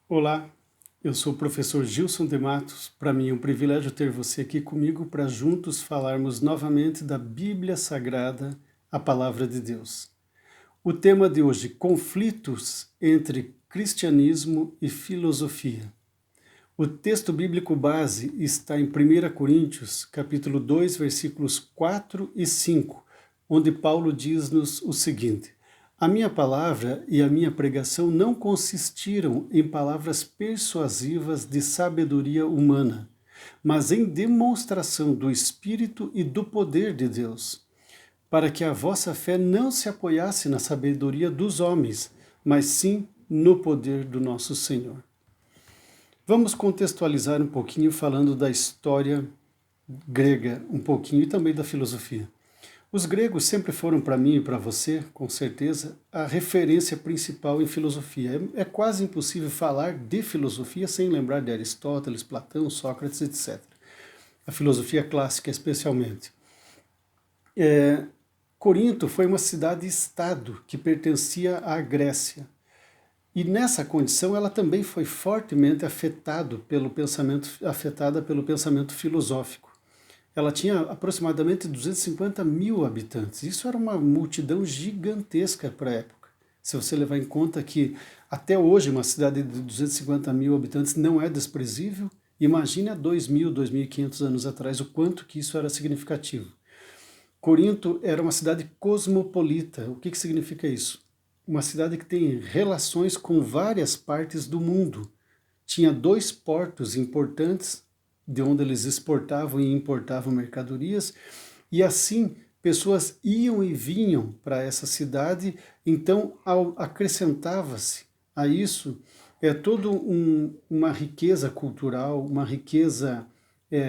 Olá, eu sou o professor Gilson de Matos. Para mim é um privilégio ter você aqui comigo para juntos falarmos novamente da Bíblia Sagrada, a Palavra de Deus. O tema de hoje, conflitos entre cristianismo e filosofia. O texto bíblico base está em 1 Coríntios, capítulo 2, versículos 4 e 5, onde Paulo diz-nos o seguinte: a minha palavra e a minha pregação não consistiram em palavras persuasivas de sabedoria humana, mas em demonstração do Espírito e do poder de Deus, para que a vossa fé não se apoiasse na sabedoria dos homens, mas sim no poder do nosso Senhor. Vamos contextualizar um pouquinho falando da história grega, um pouquinho, e também da filosofia. Os gregos sempre foram para mim e para você, com certeza, a referência principal em filosofia. É quase impossível falar de filosofia sem lembrar de Aristóteles, Platão, Sócrates, etc. A filosofia clássica, especialmente. Corinto foi uma cidade-estado que pertencia à Grécia. E nessa condição ela também foi fortemente afetada pelo pensamento filosófico. Ela tinha aproximadamente 250 mil habitantes. Isso era uma multidão gigantesca para a época. Se você levar em conta que até hoje uma cidade de 250 mil habitantes não é desprezível, imagine há 2.000, 2.500 anos atrás o quanto que isso era significativo. Corinto era uma cidade cosmopolita. O que significa isso? Uma cidade que tem relações com várias partes do mundo. Tinha 2 portos importantes, de onde eles exportavam e importavam mercadorias, e assim pessoas iam e vinham para essa cidade, então acrescentava-se a isso toda uma riqueza cultural, uma riqueza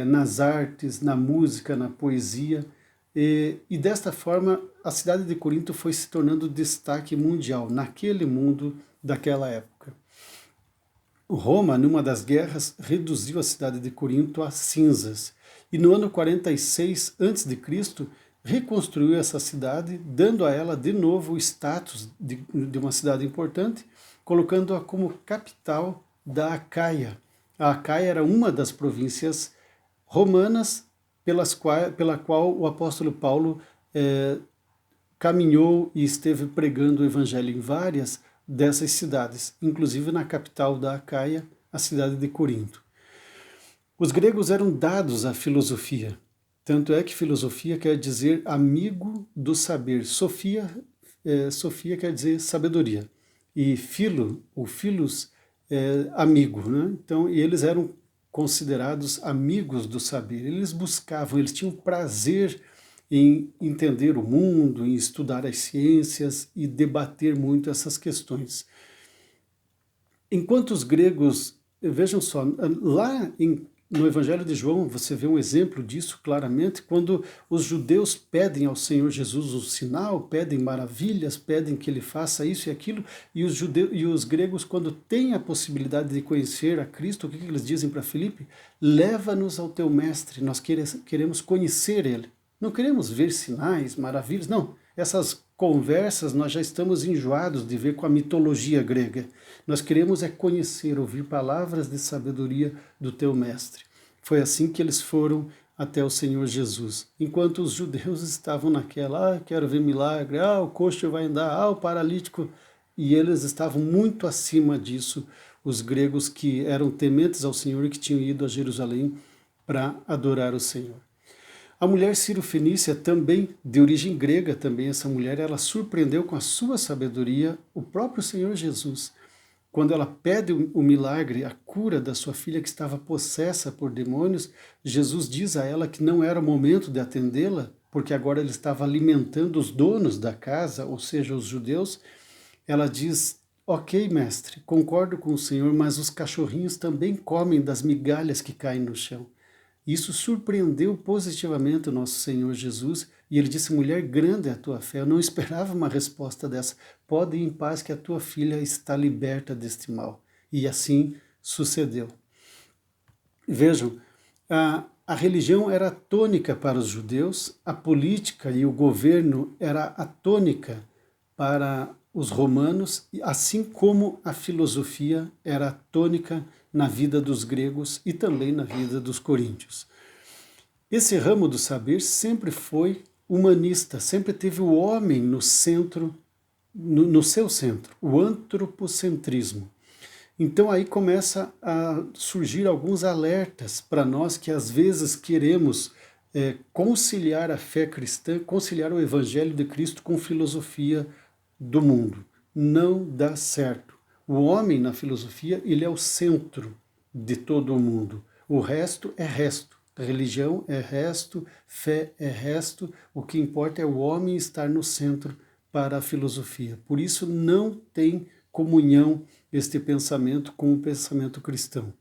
nas artes, na música, na poesia, e desta forma a cidade de Corinto foi se tornando destaque mundial naquele mundo daquela época. Roma, numa das guerras, reduziu a cidade de Corinto a cinzas e no ano 46 a.C. reconstruiu essa cidade, dando a ela de novo o status de uma cidade importante, colocando-a como capital da Acaia. A Acaia era uma das províncias romanas pela qual o apóstolo Paulo caminhou e esteve pregando o evangelho em várias dessas cidades, inclusive na capital da Acaia, a cidade de Corinto. Os gregos eram dados à filosofia, tanto é que filosofia quer dizer amigo do saber. Sofia quer dizer sabedoria. E filo, ou filos, é amigo, né? Então, e eles eram considerados amigos do saber. Eles buscavam, eles tinham prazer em entender o mundo, em estudar as ciências e debater muito essas questões. Enquanto os gregos, vejam só, no Evangelho de João você vê um exemplo disso claramente, quando os judeus pedem ao Senhor Jesus o sinal, pedem maravilhas, pedem que ele faça isso e aquilo, e os gregos, quando têm a possibilidade de conhecer a Cristo, o que eles dizem para Filipe? Leva-nos ao teu mestre, nós queremos conhecer ele. Não queremos ver sinais, maravilhas, não. Essas conversas nós já estamos enjoados de ver com a mitologia grega. Nós queremos é conhecer, ouvir palavras de sabedoria do teu mestre. Foi assim que eles foram até o Senhor Jesus. Enquanto os judeus estavam naquela, quero ver milagre, o coxo vai andar, o paralítico, e eles estavam muito acima disso, os gregos que eram tementes ao Senhor e que tinham ido a Jerusalém para adorar o Senhor. A mulher Ciro-Fenícia, também de origem grega, também essa mulher, ela surpreendeu com a sua sabedoria o próprio Senhor Jesus. Quando ela pede o milagre, a cura da sua filha que estava possessa por demônios, Jesus diz a ela que não era o momento de atendê-la, porque agora ele estava alimentando os donos da casa, ou seja, os judeus. Ela diz: ok, mestre, concordo com o Senhor, mas os cachorrinhos também comem das migalhas que caem no chão. Isso surpreendeu positivamente o nosso Senhor Jesus, e ele disse: mulher, grande é a tua fé. Eu não esperava uma resposta dessa. Pode ir em paz que a tua filha está liberta deste mal. E assim sucedeu. Vejam, a religião era a tônica para os judeus, a política e o governo era a tônica para os romanos, assim como a filosofia era tônica na vida dos gregos e também na vida dos coríntios. Esse ramo do saber sempre foi humanista, sempre teve o homem no centro, no seu centro, o antropocentrismo. Então aí começa a surgir alguns alertas para nós que às vezes queremos conciliar a fé cristã, conciliar o evangelho de Cristo com filosofia do mundo. Não dá certo. O homem na filosofia, ele é o centro de todo o mundo. O resto é resto. Religião é resto, fé é resto. O que importa é o homem estar no centro para a filosofia. Por isso não tem comunhão este pensamento com o pensamento cristão.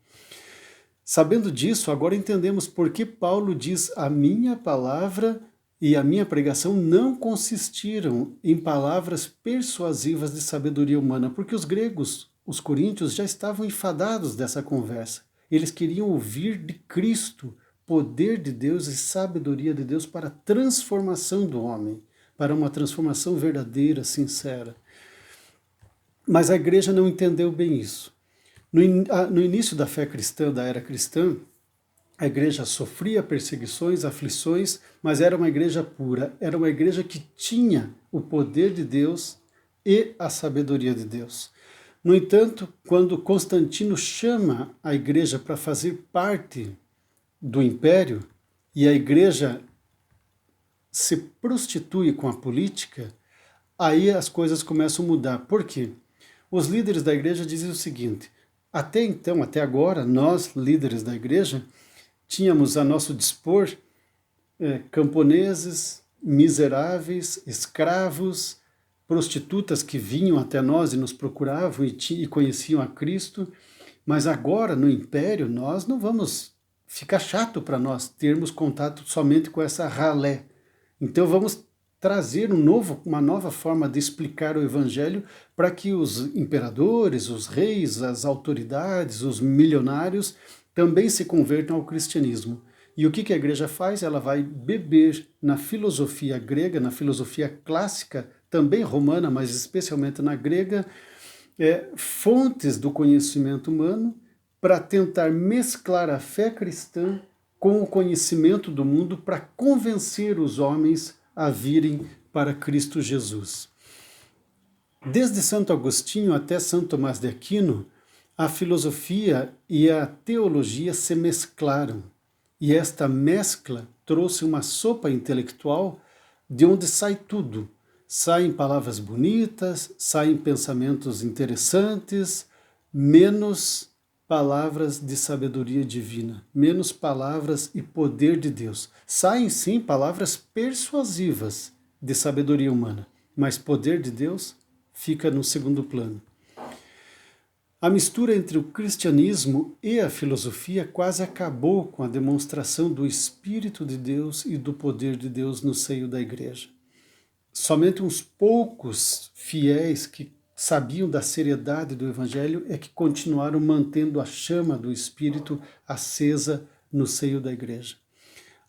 Sabendo disso, agora entendemos por que Paulo diz: a minha palavra e a minha pregação não consistiram em palavras persuasivas de sabedoria humana, porque os gregos, os coríntios, já estavam enfadados dessa conversa. Eles queriam ouvir de Cristo poder de Deus e sabedoria de Deus para a transformação do homem, para uma transformação verdadeira, sincera. Mas a igreja não entendeu bem isso. No início da fé cristã, da era cristã, a igreja sofria perseguições, aflições, mas era uma igreja pura, era uma igreja que tinha o poder de Deus e a sabedoria de Deus. No entanto, quando Constantino chama a igreja para fazer parte do império e a igreja se prostitui com a política, aí as coisas começam a mudar. Por quê? Os líderes da igreja dizem o seguinte: até então, até agora, nós, líderes da igreja, tínhamos a nosso dispor camponeses, miseráveis, escravos, prostitutas que vinham até nós e nos procuravam e conheciam a Cristo, mas agora no império nós não vamos ficar chato para nós termos contato somente com essa ralé. Então vamos trazer uma nova forma de explicar o evangelho para que os imperadores, os reis, as autoridades, os milionários também se convertam ao cristianismo. E o que a igreja faz? Ela vai beber na filosofia grega, na filosofia clássica, também romana, mas especialmente na grega, fontes do conhecimento humano para tentar mesclar a fé cristã com o conhecimento do mundo para convencer os homens a virem para Cristo Jesus. Desde Santo Agostinho até São Tomás de Aquino, a filosofia e a teologia se mesclaram. E esta mescla trouxe uma sopa intelectual de onde sai tudo. Saem palavras bonitas, saem pensamentos interessantes, menos palavras de sabedoria divina, menos palavras e poder de Deus. Saem sim palavras persuasivas de sabedoria humana, mas poder de Deus fica no segundo plano. A mistura entre o cristianismo e a filosofia quase acabou com a demonstração do Espírito de Deus e do poder de Deus no seio da igreja. Somente uns poucos fiéis que sabiam da seriedade do Evangelho é que continuaram mantendo a chama do Espírito acesa no seio da igreja.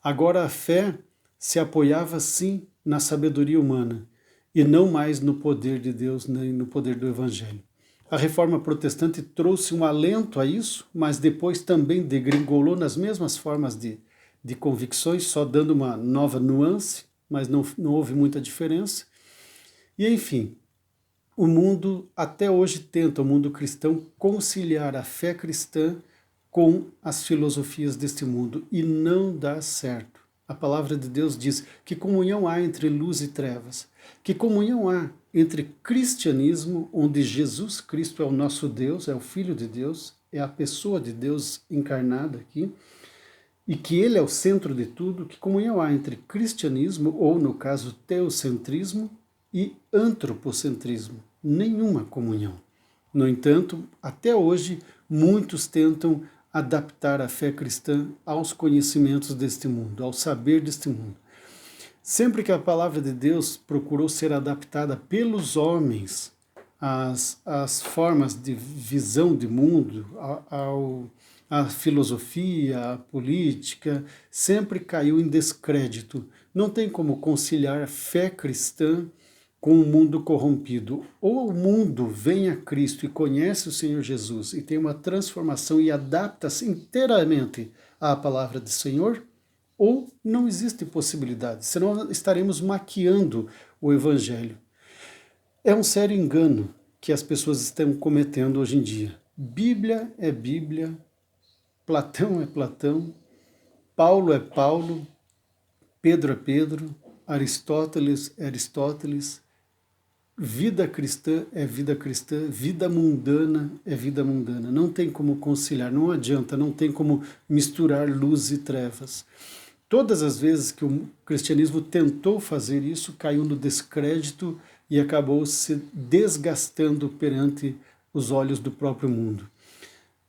Agora a fé se apoiava sim na sabedoria humana e não mais no poder de Deus nem no poder do Evangelho. A reforma protestante trouxe um alento a isso, mas depois também degringolou nas mesmas formas de convicções, só dando uma nova nuance, mas não houve muita diferença. E enfim, o mundo até hoje tenta, o mundo cristão, conciliar a fé cristã com as filosofias deste mundo e não dá certo. A palavra de Deus diz: que comunhão há entre luz e trevas? Que comunhão há entre cristianismo, onde Jesus Cristo é o nosso Deus, é o Filho de Deus, é a pessoa de Deus encarnada aqui, e que ele é o centro de tudo? Que comunhão há entre cristianismo, ou no caso teocentrismo, e antropocentrismo? Nenhuma comunhão. No entanto, até hoje, muitos tentam adaptar a fé cristã aos conhecimentos deste mundo, ao saber deste mundo. Sempre que a palavra de Deus procurou ser adaptada pelos homens às formas de visão de mundo, a filosofia, a política, sempre caiu em descrédito. Não tem como conciliar fé cristã com o mundo corrompido. Ou o mundo vem a Cristo e conhece o Senhor Jesus e tem uma transformação e adapta-se inteiramente à palavra do Senhor, ou não existe possibilidade, senão estaremos maquiando o Evangelho. É um sério engano que as pessoas estão cometendo hoje em dia. Bíblia é Bíblia, Platão é Platão, Paulo é Paulo, Pedro é Pedro, Aristóteles é Aristóteles, vida cristã é vida cristã, vida mundana é vida mundana. Não tem como conciliar, não adianta, não tem como misturar luz e trevas. Todas as vezes que o cristianismo tentou fazer isso, caiu no descrédito e acabou se desgastando perante os olhos do próprio mundo.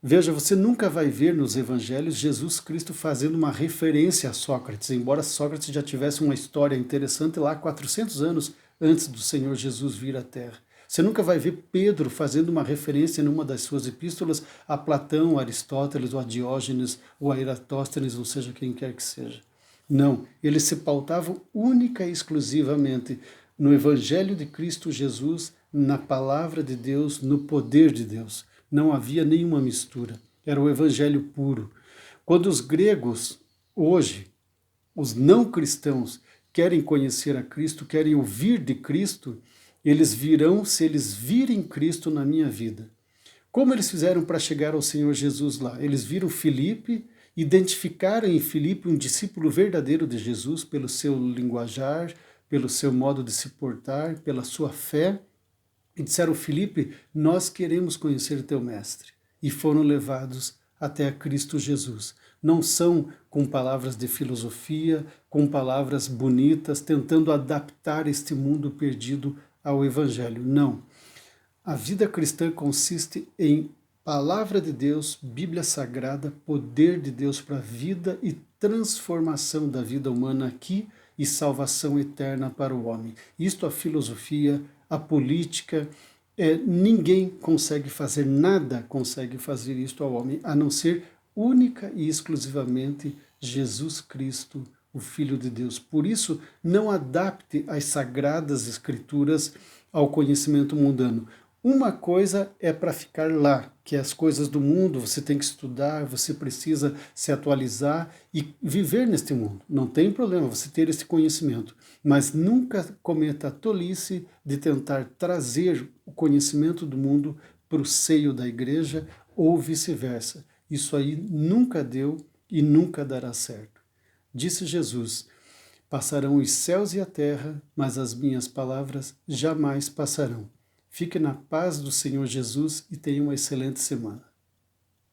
Veja, você nunca vai ver nos evangelhos Jesus Cristo fazendo uma referência a Sócrates, embora Sócrates já tivesse uma história interessante lá 400 anos antes do Senhor Jesus vir à Terra. Você nunca vai ver Pedro fazendo uma referência numa das suas epístolas a Platão, a Aristóteles, ou a Diógenes, ou a Eratóstenes, ou seja, quem quer que seja. Não, eles se pautavam única e exclusivamente no Evangelho de Cristo Jesus, na palavra de Deus, no poder de Deus. Não havia nenhuma mistura, era o Evangelho puro. Quando os gregos, hoje, os não cristãos, querem conhecer a Cristo, querem ouvir de Cristo, eles virão se eles virem Cristo na minha vida. Como eles fizeram para chegar ao Senhor Jesus lá? Eles viram Filipe, identificaram em Filipe um discípulo verdadeiro de Jesus pelo seu linguajar, pelo seu modo de se portar, pela sua fé, e disseram: Filipe, nós queremos conhecer teu mestre. E foram levados até a Cristo Jesus. Não são com palavras de filosofia, com palavras bonitas, tentando adaptar este mundo perdido ao Evangelho. Não. A vida cristã consiste em palavra de Deus, Bíblia Sagrada, poder de Deus para a vida e transformação da vida humana aqui e salvação eterna para o homem. Isto a filosofia, a política, ninguém consegue fazer, nada consegue fazer isto ao homem, a não ser única e exclusivamente Jesus Cristo, o Filho de Deus. Por isso, não adapte as sagradas escrituras ao conhecimento mundano. Uma coisa é para ficar lá, que é as coisas do mundo, você tem que estudar, você precisa se atualizar e viver neste mundo. Não tem problema você ter esse conhecimento, mas nunca cometa a tolice de tentar trazer o conhecimento do mundo para o seio da igreja ou vice-versa. Isso aí nunca deu e nunca dará certo. Disse Jesus: passarão os céus e a terra, mas as minhas palavras jamais passarão. Fique na paz do Senhor Jesus e tenha uma excelente semana.